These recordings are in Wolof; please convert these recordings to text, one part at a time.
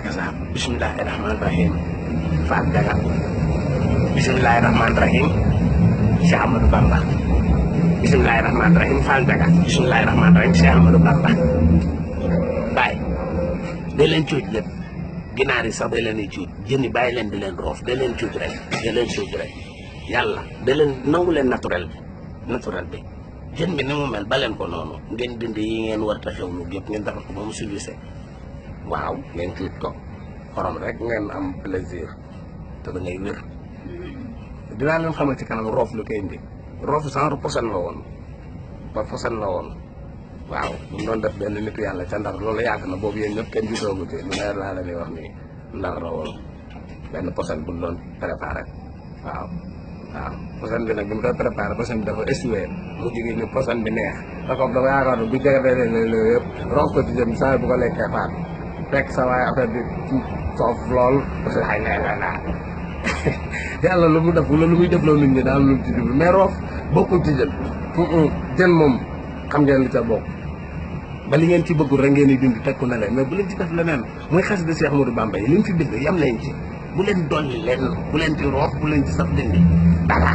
kasaab bismillahi rahmaani rahim Fall Daga bismillahi rahmaani rahim Cheikh Ahmadou Bamba bismillahi rahmaani rahim Fall Daga bismillahi rahmaani rahim Cheikh Ahmadou Bamba bàyyi da leen cuuj lépp ginaar yi sax da leen di cuuj jën yi bàyyi leen di leen roof da leen cuuj rek da leen cuuj rek yàlla da leen nangu leen naturel bi jën bi ni mu mel ba leen ko noonu ngeen dindi yi ngeen war a xewlu yëpp ngeen defar ko ba mu civilisé waaw ngeen cuuj ko xorom rek ngeen am plaisir te da ngay wér dinaa leen xamal ci kanam roof lu koy indi roof genre posen la woon waaw mu doon def benn nitu yàlla ca ndar loolu yàgg na boobu yéen ñëpp kenn gisoogu ci lu leer laa la ñuy wax nii ndar la woon benn posen bu doon préparé waaw posen bi nag bi mu koy préparé posen bi dafa essuwee mu jigi ni posen bi neex dafa yaakaar ne bu jege loolu yëpp roof ko ci jëm saa bu ko lekkee faat fekk sa waaye affaire bi soof lool parce que xay naa yàlla lu mu def lu muy def loolu nit ñi daal lu ci jublu mais roof bokkul ci jën jën moom xam ngeen li ca bokk ba li ngeen ci bëggul rek ngeen di dindi teg ko na leen mais bu leen ci def leneen muy xas de Cheikh Ahmadou Bamba yi li mu fi bind yam leen ci bu leen dolli leen bu leen ci roof bu leen ci saf dindi dara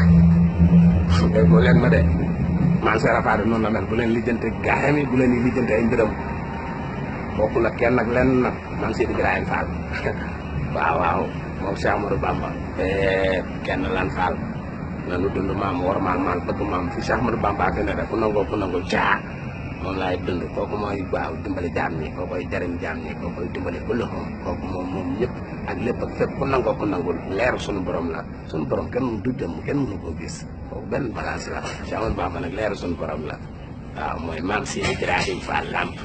boo leen ma de man Serapha de noonu la mel bu leen lijjante gaayam yi bu leen di lijjante ay mbiram bokkul ak kenn ak lenn nag man Sidi Ibrahima Fall waaw moom Cheikh Ahmadou Bamba kenn lan Fall nanu dund maam war maal bëgg maam fi Cheikh Ahmadou Bamba ak ne rek ku nangoo caa moom laay dund kooku mooy waaw dimbali jaam ñi koo koy jariñ jaam ñi koo koy dimbali ba loxoom kooku moom ñëpp ak lépp ak fépp ku nangul leer suñu borom la suñu borom kenn du jëm kenn mënu koo gis kooku benn balance la Cheikh Ahmadou Bamba nag leer suñu borom la waaw mooy maam Sidi Ibrahima Fall Lamp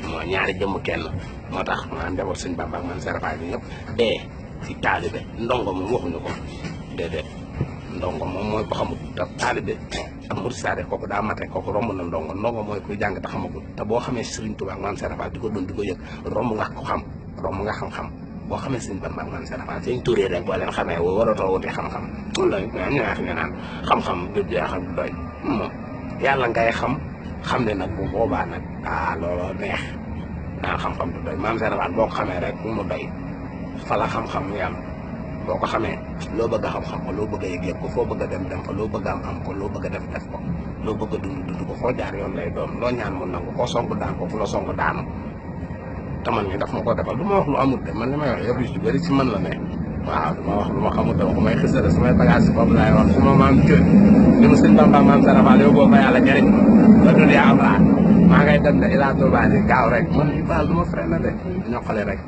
moo ñaari jëmm kenn moo tax maa njaboot suñu Bamba ak man Serapha bi ñëpp dee si taalibe ndongo moom waxuñu ko déedéet ndongo moom mooy ko xamul te taalibe ak murid saade kooku daa mate kooku romb na ndongo mooy kuy jàng te xamagul te boo xamee Serigne Touba ak Mame Serapha di ko doon di ko yëg romb nga xam-xam boo xamee Serigne Bamba ak Mame Serapha seen turé rek boo leen xamee waratoo wuti xam-xam loolu la ñu wax ne naan xam-xam du jeex ak du doy moom yàlla ngay xam ne nag bu boobaa nag looloo neex naan xam-xam du doy Mame Serapha boo ko xamee rek mu doy fa la xam-xam yam boo ko xamee loo bëgg a xam-xam ko loo bëgg a yëg ko foo bëgg a dem fa loo bëgg a am ko loo bëgg a def ko loo bëgg a dund ko foo jaar yoon lay doon loo ñaan mu nangu koo song daan ko fu la song daanu te man mi daf ma ko defal du ma wax lu amul de man li may wax yëpp yu ci bëri ci man la ne waaw du ma wax lu ma xamul de wax may xisale samay bagage boobu laay wax su ma maam kër li ma sëñ Bamba Mame Serapha yow boo ko yàlla jëriñ la dul yaa am maa ngay dem de ilaa Touba di gaaw rek man li baal du ma freiné de ñoqale rek